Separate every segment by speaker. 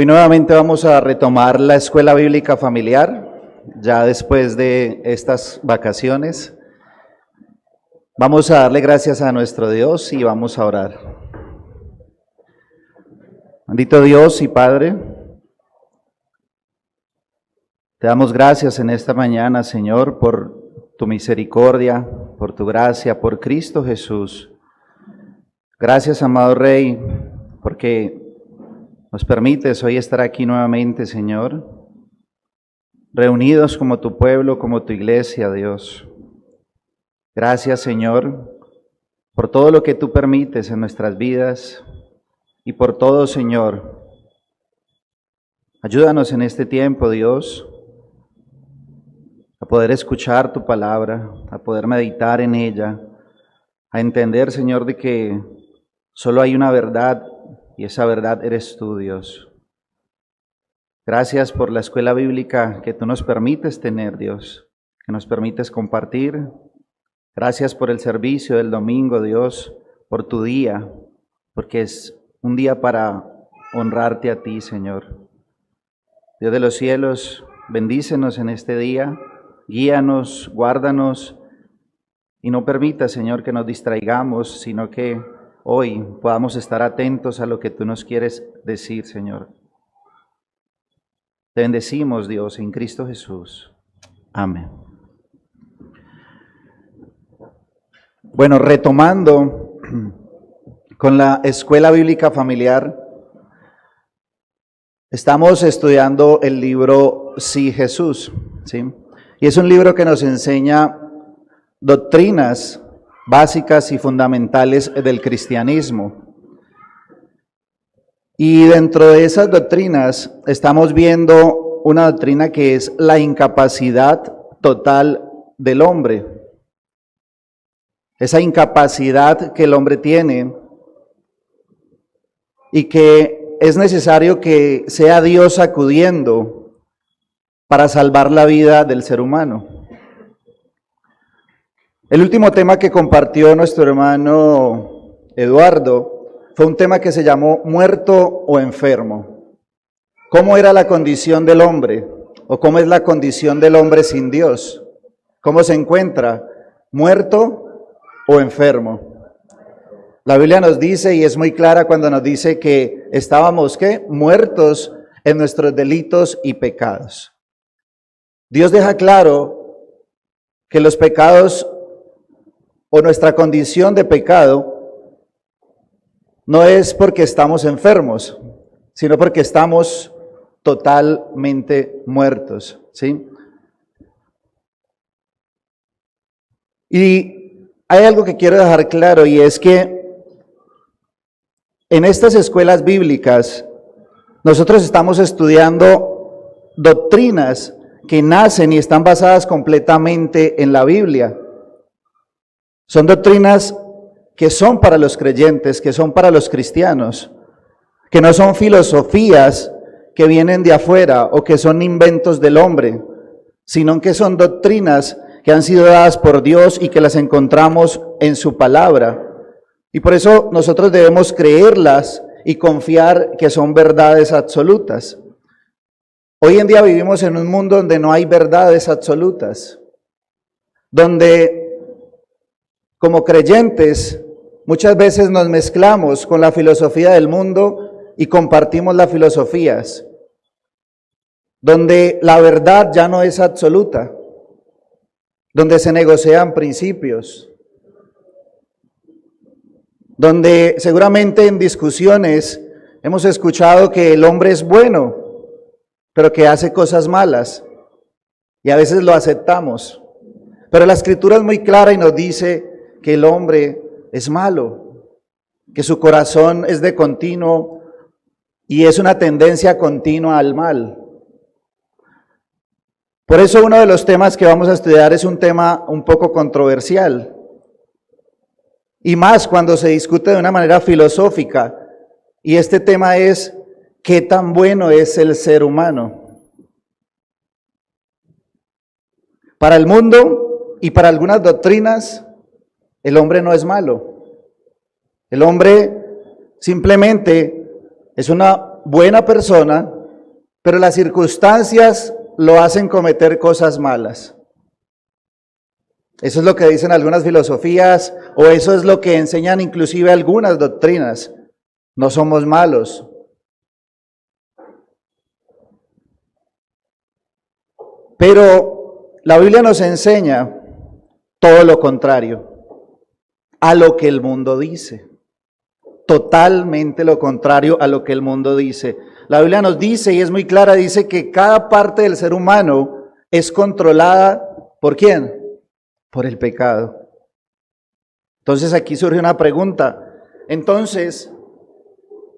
Speaker 1: Hoy nuevamente vamos a retomar la escuela bíblica familiar, ya después de estas vacaciones. Vamos a darle gracias a nuestro Dios y vamos a orar. Bendito Dios y Padre, te damos gracias en esta mañana, Señor, por tu misericordia, por tu gracia, por Cristo Jesús. Gracias, amado Rey, porque nos permites hoy estar aquí nuevamente, Señor, reunidos como tu pueblo, como tu iglesia, Dios. Gracias, Señor, por todo lo que tú permites en nuestras vidas y por todo, Señor. Ayúdanos en este tiempo, Dios, a poder escuchar tu palabra, a poder meditar en ella, a entender, Señor, de que solo hay una verdad y esa verdad eres tú, Dios. Gracias por la escuela bíblica que tú nos permites tener, Dios, que nos permites compartir. Gracias por el servicio del domingo, Dios, por tu día, porque es un día para honrarte a ti, Señor. Dios de los cielos, bendícenos en este día, guíanos, guárdanos y no permita, Señor, que nos distraigamos, sino que hoy podamos estar atentos a lo que tú nos quieres decir, Señor. Te bendecimos, Dios, en Cristo Jesús. Amén. Bueno, retomando con la escuela bíblica familiar, estamos estudiando el libro Sí Jesús, ¿sí? Y es un libro que nos enseña doctrinas básicas y fundamentales del cristianismo. Y dentro de esas doctrinas estamos viendo una doctrina que es la incapacidad total del hombre. Esa incapacidad que el hombre tiene y que es necesario que sea Dios acudiendo para salvar la vida del ser humano. El último tema que compartió nuestro hermano Eduardo fue un tema que se llamó muerto o enfermo. ¿Cómo era la condición del hombre? ¿O cómo es la condición del hombre sin Dios? ¿Cómo se encuentra? ¿Muerto o enfermo? La Biblia nos dice, y es muy clara cuando nos dice que estábamos, ¿qué? Muertos en nuestros delitos y pecados. Dios deja claro que los pecados o nuestra condición de pecado no es porque estamos enfermos, sino porque estamos totalmente muertos, ¿sí? Y hay algo que quiero dejar claro, y es que en estas escuelas bíblicas nosotros estamos estudiando doctrinas que nacen y están basadas completamente en la Biblia. Son doctrinas que son para los creyentes, que son para los cristianos, que no son filosofías que vienen de afuera o que son inventos del hombre, sino que son doctrinas que han sido dadas por Dios y que las encontramos en su palabra. Y por eso nosotros debemos creerlas y confiar que son verdades absolutas. Hoy en día vivimos en un mundo donde no hay verdades absolutas, donde como creyentes muchas veces nos mezclamos con la filosofía del mundo y compartimos las filosofías, donde la verdad ya no es absoluta, donde se negocian principios, donde seguramente en discusiones hemos escuchado que el hombre es bueno, pero que hace cosas malas, y a veces lo aceptamos. Pero la Escritura es muy clara y nos dice que el hombre es malo, que su corazón es de continuo y es una tendencia continua al mal. Por eso uno de los temas que vamos a estudiar es un tema un poco controversial, y más cuando se discute de una manera filosófica, y este tema es ¿qué tan bueno es el ser humano? Para el mundo y para algunas doctrinas, el hombre no es malo. El hombre simplemente es una buena persona, pero las circunstancias lo hacen cometer cosas malas. Eso es lo que dicen algunas filosofías, o eso es lo que enseñan inclusive algunas doctrinas. No somos malos. Pero la Biblia nos enseña todo lo contrario a lo que el mundo dice. Totalmente lo contrario a lo que el mundo dice. La Biblia nos dice, y es muy clara, dice que cada parte del ser humano es controlada ¿por quién? Por el pecado. Entonces aquí surge una pregunta. Entonces,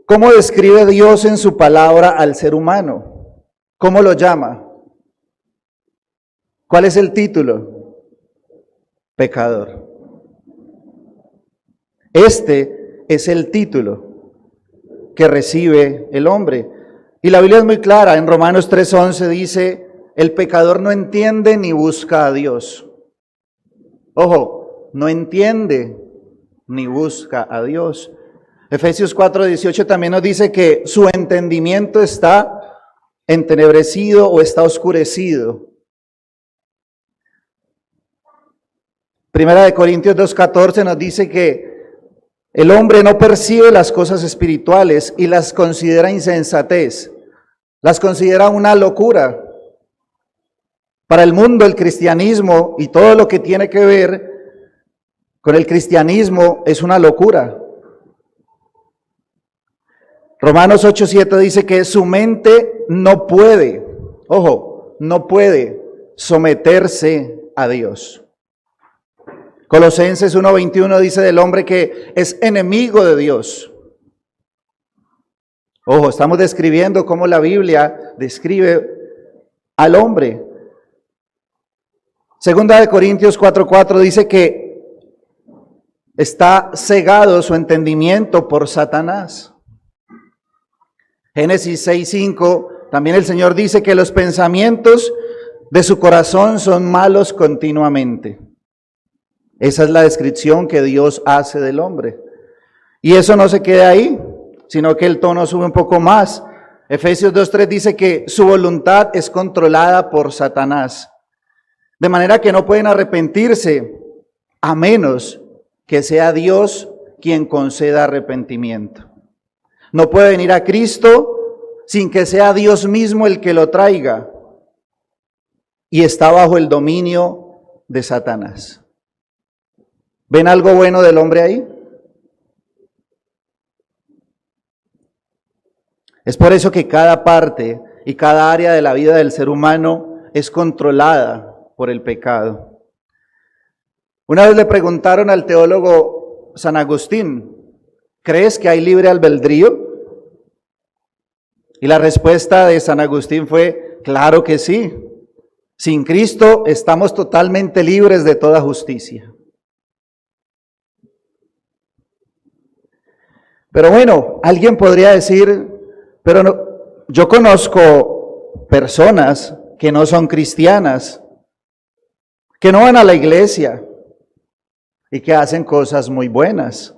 Speaker 1: ¿cómo describe Dios en su palabra al ser humano? ¿Cómo lo llama? ¿Cuál es el título? Pecador. Este es el título que recibe el hombre. Y la Biblia es muy clara, en Romanos 3:11 dice, el pecador no entiende ni busca a Dios. Ojo, no entiende ni busca a Dios. Efesios 4:18 también nos dice que su entendimiento está entenebrecido o está oscurecido. Primera de Corintios 2:14 nos dice que el hombre no percibe las cosas espirituales y las considera insensatez, las considera una locura. Para el mundo, el cristianismo y todo lo que tiene que ver con el cristianismo es una locura. Romanos 8:7 dice que su mente no puede, ojo, no puede someterse a Dios. Colosenses 1:21 dice del hombre que es enemigo de Dios. Ojo, estamos describiendo cómo la Biblia describe al hombre. Segunda de Corintios 4:4 dice que está cegado su entendimiento por Satanás. Génesis 6:5 también el Señor dice que los pensamientos de su corazón son malos continuamente. Esa es la descripción que Dios hace del hombre. Y eso no se queda ahí, sino que el tono sube un poco más. Efesios 2:3 dice que su voluntad es controlada por Satanás. De manera que no pueden arrepentirse a menos que sea Dios quien conceda arrepentimiento. No puede venir a Cristo sin que sea Dios mismo el que lo traiga. Y está bajo el dominio de Satanás. ¿Ven algo bueno del hombre ahí? Es por eso que cada parte y cada área de la vida del ser humano es controlada por el pecado. Una vez le preguntaron al teólogo San Agustín, ¿crees que hay libre albedrío? Y la respuesta de San Agustín fue, claro que sí. Sin Cristo estamos totalmente libres de toda justicia. Pero bueno, alguien podría decir, pero no, yo conozco personas que no son cristianas, que no van a la iglesia y que hacen cosas muy buenas.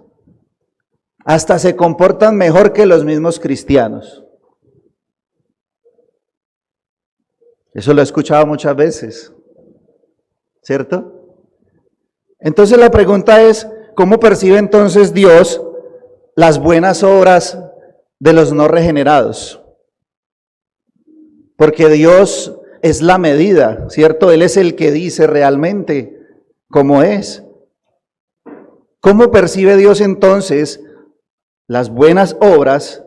Speaker 1: Hasta se comportan mejor que los mismos cristianos. Eso lo he escuchado muchas veces, ¿cierto? Entonces la pregunta es, ¿cómo percibe entonces Dios las buenas obras de los no regenerados? Porque Dios es la medida, ¿cierto? Él es el que dice realmente cómo es. ¿Cómo percibe Dios entonces las buenas obras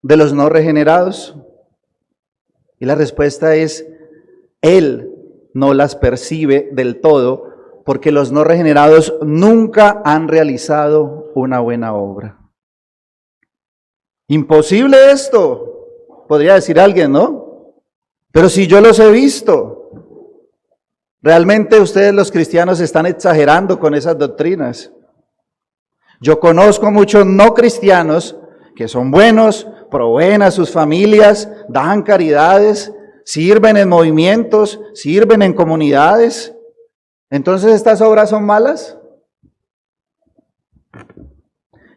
Speaker 1: de los no regenerados? Y la respuesta es, Él no las percibe del todo, porque los no regenerados nunca han realizado una buena obra. Imposible esto, podría decir alguien, ¿no? Pero si yo los he visto, realmente ustedes los cristianos están exagerando con esas doctrinas. Yo conozco muchos no cristianos que son buenos, proveen a sus familias, dan caridades, sirven en movimientos, sirven en comunidades. Entonces, ¿estas obras son malas?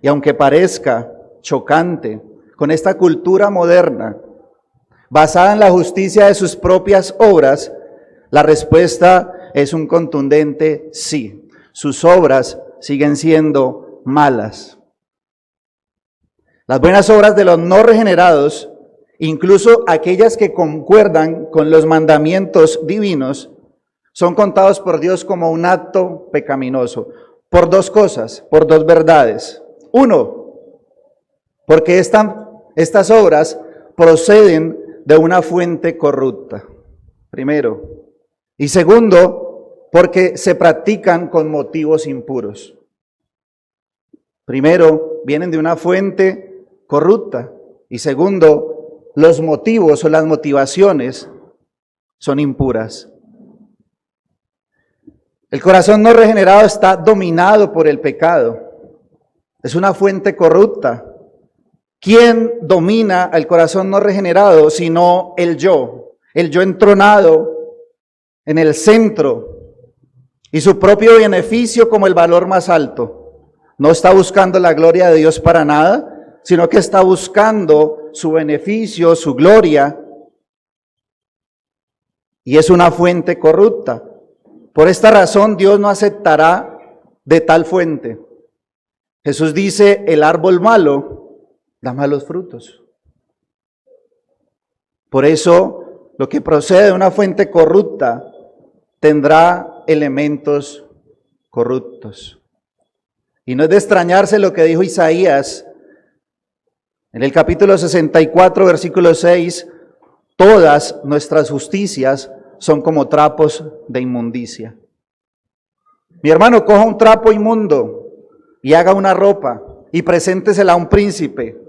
Speaker 1: Y aunque parezca chocante con esta cultura moderna, basada en la justicia de sus propias obras, la respuesta es un contundente sí. Sus obras siguen siendo malas. Las buenas obras de los no regenerados, incluso aquellas que concuerdan con los mandamientos divinos, son contados por Dios como un acto pecaminoso, por dos cosas, por dos verdades. Uno, porque estas obras proceden de una fuente corrupta, primero. Y segundo, porque se practican con motivos impuros. Primero, vienen de una fuente corrupta. Y segundo, los motivos o las motivaciones son impuras. El corazón no regenerado está dominado por el pecado. Es una fuente corrupta. ¿Quién domina al corazón no regenerado sino el yo? El yo entronado en el centro y su propio beneficio como el valor más alto. No está buscando la gloria de Dios para nada, sino que está buscando su beneficio, su gloria, y es una fuente corrupta. Por esta razón Dios no aceptará de tal fuente. Jesús dice, el árbol malo da malos frutos. Por eso, lo que procede de una fuente corrupta tendrá elementos corruptos. Y no es de extrañarse lo que dijo Isaías en el capítulo 64, versículo 6, todas nuestras justicias son como trapos de inmundicia. Mi hermano, coja un trapo inmundo y haga una ropa y preséntesela a un príncipe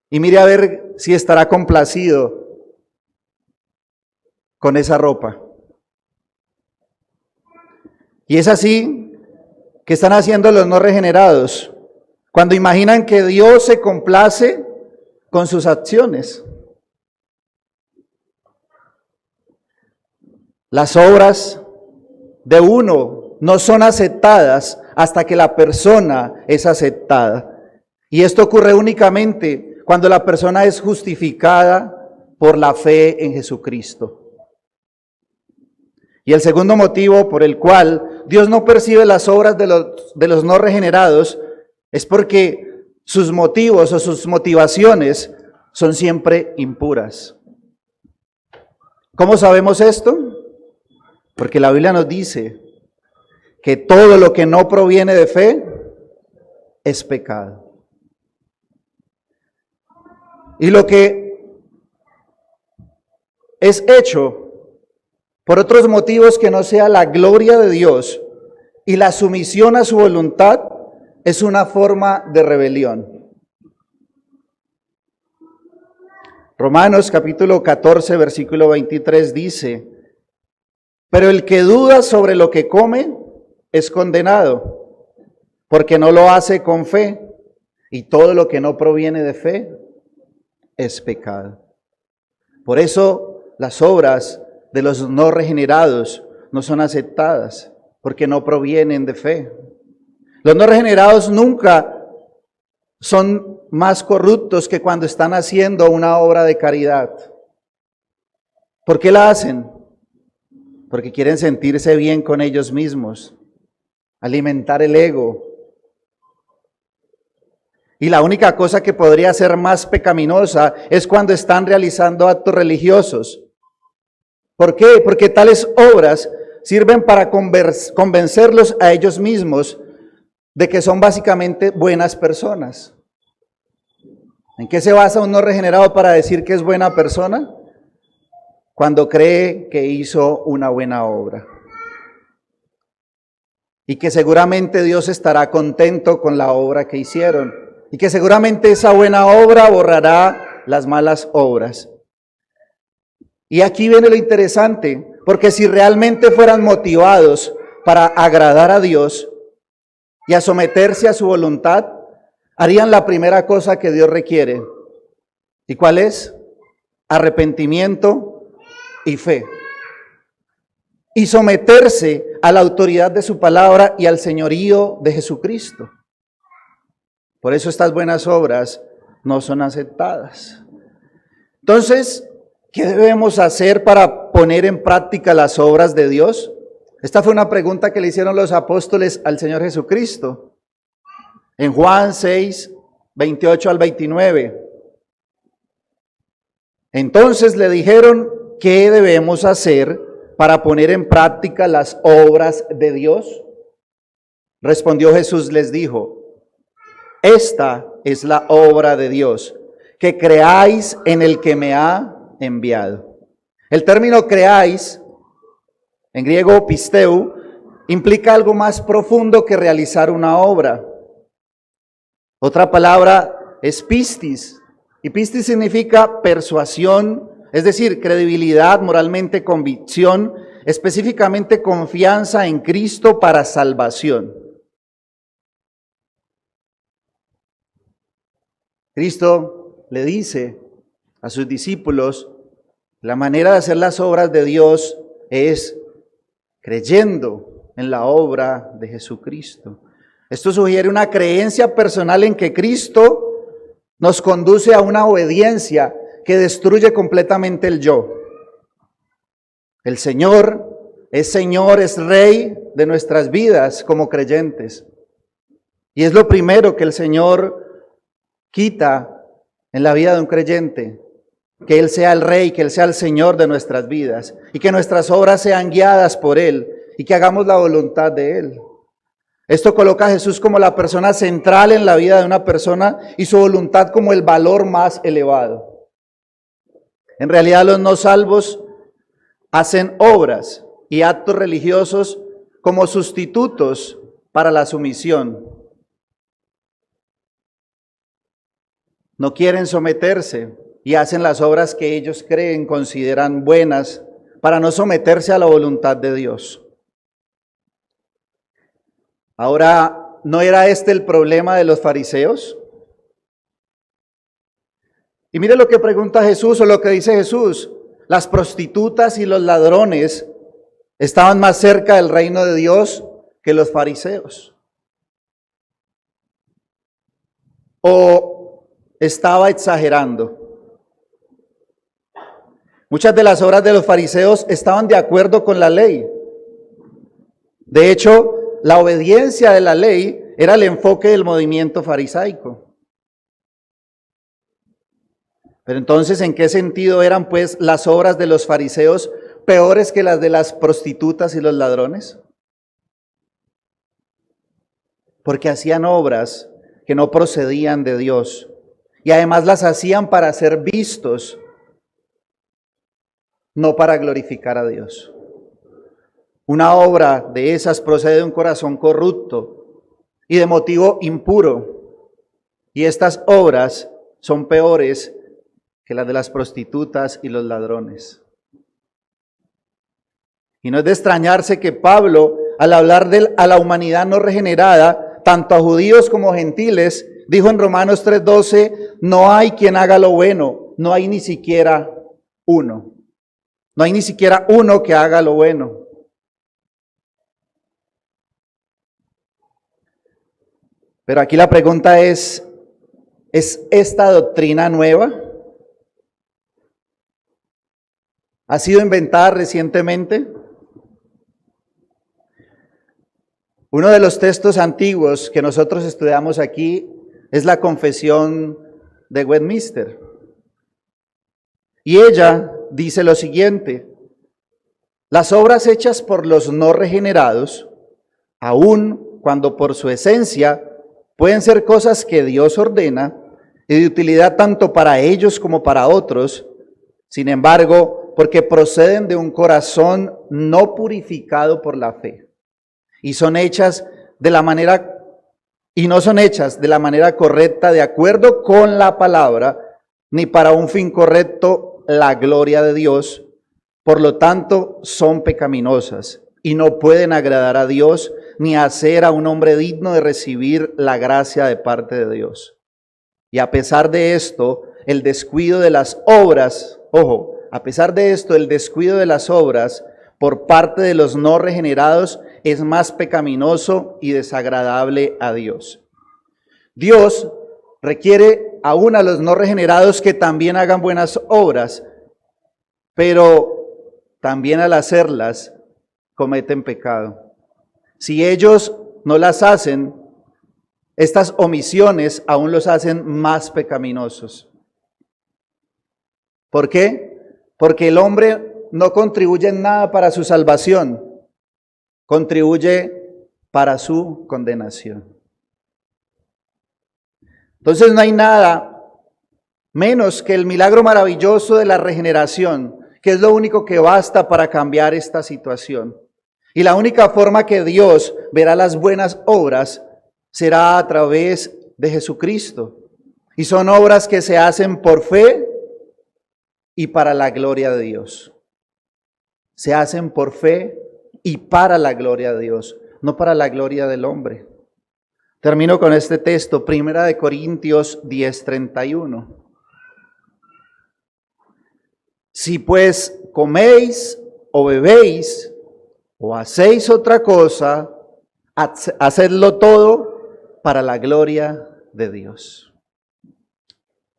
Speaker 1: y mire a ver si estará complacido con esa ropa. Y es así que están haciendo los no regenerados, cuando imaginan que Dios se complace con sus acciones. Las obras de uno no son aceptadas hasta que la persona es aceptada. Y esto ocurre únicamente cuando la persona es justificada por la fe en Jesucristo. Y el segundo motivo por el cual Dios no percibe las obras de los no regenerados es porque sus motivos o sus motivaciones son siempre impuras. ¿Cómo sabemos esto? Porque la Biblia nos dice que todo lo que no proviene de fe es pecado. Y lo que es hecho por otros motivos que no sea la gloria de Dios y la sumisión a su voluntad, es una forma de rebelión. Romanos capítulo 14, versículo 23 dice, pero el que duda sobre lo que come es condenado, porque no lo hace con fe, y todo lo que no proviene de fe es pecado. Por eso las obras de los no regenerados no son aceptadas, porque no provienen de fe. Los no regenerados nunca son más corruptos que cuando están haciendo una obra de caridad. ¿Por qué la hacen? Porque quieren sentirse bien con ellos mismos, alimentar el ego. Y la única cosa que podría ser más pecaminosa es cuando están realizando actos religiosos. ¿Por qué? Porque tales obras sirven para convencerlos a ellos mismos de que son básicamente buenas personas. ¿En qué se basa un no regenerado para decir que es buena persona? Cuando cree que hizo una buena obra. Y que seguramente Dios estará contento con la obra que hicieron. Y que seguramente esa buena obra borrará las malas obras. Y aquí viene lo interesante, porque si realmente fueran motivados para agradar a Dios y a someterse a su voluntad, harían la primera cosa que Dios requiere. ¿Y cuál es? Arrepentimiento y fe. Y someterse a la autoridad de su palabra y al señorío de Jesucristo. Por eso estas buenas obras no son aceptadas. Entonces, ¿qué debemos hacer para poner en práctica las obras de Dios? Esta fue una pregunta que le hicieron los apóstoles al Señor Jesucristo. En Juan 6, 28 al 29. Entonces le dijeron, ¿qué debemos hacer para poner en práctica las obras de Dios? Respondió Jesús, les dijo, esta es la obra de Dios, que creáis en el que me ha enviado. El término creáis, en griego pisteu, implica algo más profundo que realizar una obra. Otra palabra es pistis, y pistis significa persuasión, es decir, credibilidad, moralmente convicción, específicamente confianza en Cristo para salvación. Cristo le dice a sus discípulos, la manera de hacer las obras de Dios es creyendo en la obra de Jesucristo. Esto sugiere una creencia personal en que Cristo nos conduce a una obediencia que destruye completamente el yo. El Señor, es Rey de nuestras vidas como creyentes. Y es lo primero que el Señor quita en la vida de un creyente, que Él sea el Rey, que Él sea el Señor de nuestras vidas y que nuestras obras sean guiadas por Él y que hagamos la voluntad de Él. Esto coloca a Jesús como la persona central en la vida de una persona y su voluntad como el valor más elevado. En realidad los no salvos hacen obras y actos religiosos como sustitutos para la sumisión. No quieren someterse y hacen las obras que ellos creen, consideran buenas, para no someterse a la voluntad de Dios. Ahora, ¿no era este el problema de los fariseos? Y mire lo que pregunta Jesús o lo que dice Jesús. Las prostitutas y los ladrones estaban más cerca del reino de Dios que los fariseos. ¿O estaba exagerando? Muchas de las obras de los fariseos estaban de acuerdo con la ley. De hecho, la obediencia de la ley era el enfoque del movimiento farisaico. Pero entonces, ¿en qué sentido eran pues las obras de los fariseos peores que las de las prostitutas y los ladrones? Porque hacían obras que no procedían de Dios y además las hacían para ser vistos, no para glorificar a Dios. Una obra de esas procede de un corazón corrupto y de motivo impuro. Y estas obras son peores que las de las prostitutas y los ladrones. Y no es de extrañarse que Pablo, al hablar a la humanidad no regenerada, tanto a judíos como gentiles, dijo en Romanos 3:12, no hay quien haga lo bueno, no hay ni siquiera uno. No hay ni siquiera uno que haga lo bueno. Pero aquí la pregunta ¿es esta doctrina nueva? ¿Ha sido inventada recientemente? Uno de los textos antiguos que nosotros estudiamos aquí es la Confesión de Westminster. Y ella dice lo siguiente: las obras hechas por los no regenerados, aun cuando por su esencia pueden ser cosas que Dios ordena y de utilidad tanto para ellos como para otros, sin embargo, porque proceden de un corazón no purificado por la fe y son hechas de la manera y no son hechas de la manera correcta, de acuerdo con la palabra, ni para un fin correcto, la gloria de Dios, por lo tanto son pecaminosas y no pueden agradar a Dios ni hacer a un hombre digno de recibir la gracia de parte de Dios. Y a pesar de esto, el descuido de las obras, a pesar de esto, el descuido de las obras por parte de los no regenerados es más pecaminoso y desagradable a Dios. Dios requiere aún a los no regenerados que también hagan buenas obras, pero también al hacerlas cometen pecado. Si ellos no las hacen, estas omisiones aún los hacen más pecaminosos. ¿Por qué? Porque el hombre no contribuye en nada para su salvación, contribuye para su condenación. Entonces no hay nada menos que el milagro maravilloso de la regeneración, que es lo único que basta para cambiar esta situación. Y la única forma que Dios verá las buenas obras será a través de Jesucristo. Y son obras que se hacen por fe y para la gloria de Dios. Se hacen por fe y para la gloria de Dios, no para la gloria del hombre. Termino con este texto, 1 Corintios 10:31. Si pues coméis o bebéis o hacéis otra cosa, hacedlo todo para la gloria de Dios.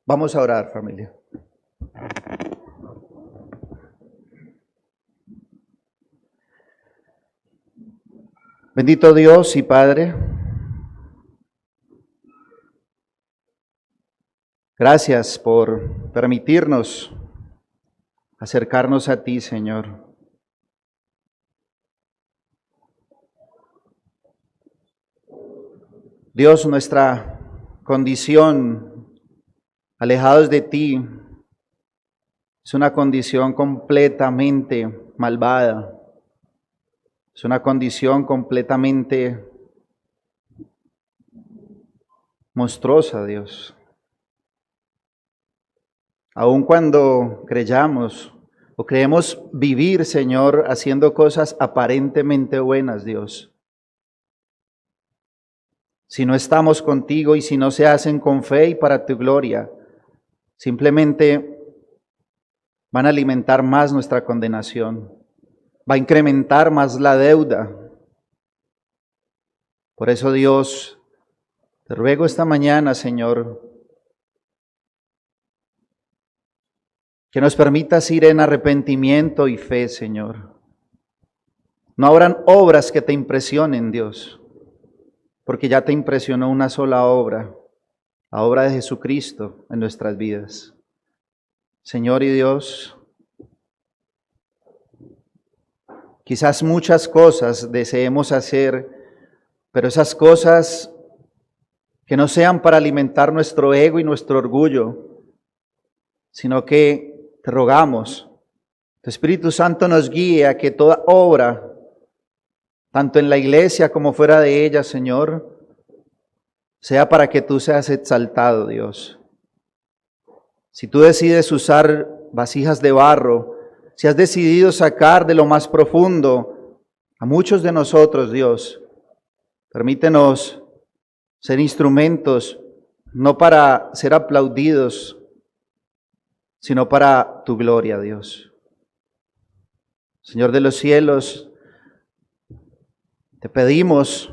Speaker 1: Vamos a orar, familia. Bendito Dios y Padre, gracias por permitirnos acercarnos a ti, Señor. Dios, nuestra condición, alejados de ti, es una condición completamente malvada. Es una condición completamente monstruosa, Dios. Aun cuando creyamos o creemos vivir, Señor, haciendo cosas aparentemente buenas, Dios. Si no estamos contigo y si no se hacen con fe y para tu gloria, simplemente van a alimentar más nuestra condenación. Va a incrementar más la deuda. Por eso, Dios, te ruego esta mañana, Señor, que nos permitas ir en arrepentimiento y fe, Señor. No habrán obras que te impresionen, Dios, porque ya te impresionó una sola obra, la obra de Jesucristo en nuestras vidas. Señor y Dios, quizás muchas cosas deseemos hacer, pero esas cosas que no sean para alimentar nuestro ego y nuestro orgullo, sino que te rogamos, tu Espíritu Santo nos guíe a que toda obra, tanto en la iglesia como fuera de ella, Señor, sea para que tú seas exaltado, Dios. Si tú decides usar vasijas de barro, si has decidido sacar de lo más profundo a muchos de nosotros, Dios, permítenos ser instrumentos, no para ser aplaudidos, sino para tu gloria, Dios. Señor de los cielos, te pedimos,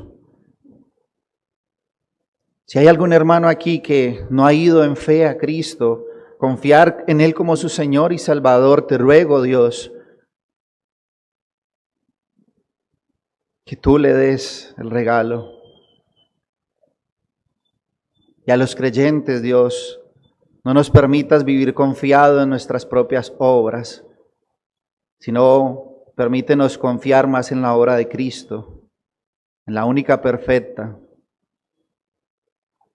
Speaker 1: si hay algún hermano aquí que no ha ido en fe a Cristo, confiar en Él como su Señor y Salvador, te ruego, Dios, que tú le des el regalo. Y a los creyentes, Dios, no nos permitas vivir confiado en nuestras propias obras, sino permítenos confiar más en la obra de Cristo, en la única perfecta.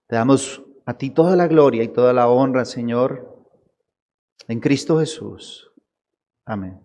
Speaker 1: Te damos a ti toda la gloria y toda la honra, Señor, en Cristo Jesús. Amén.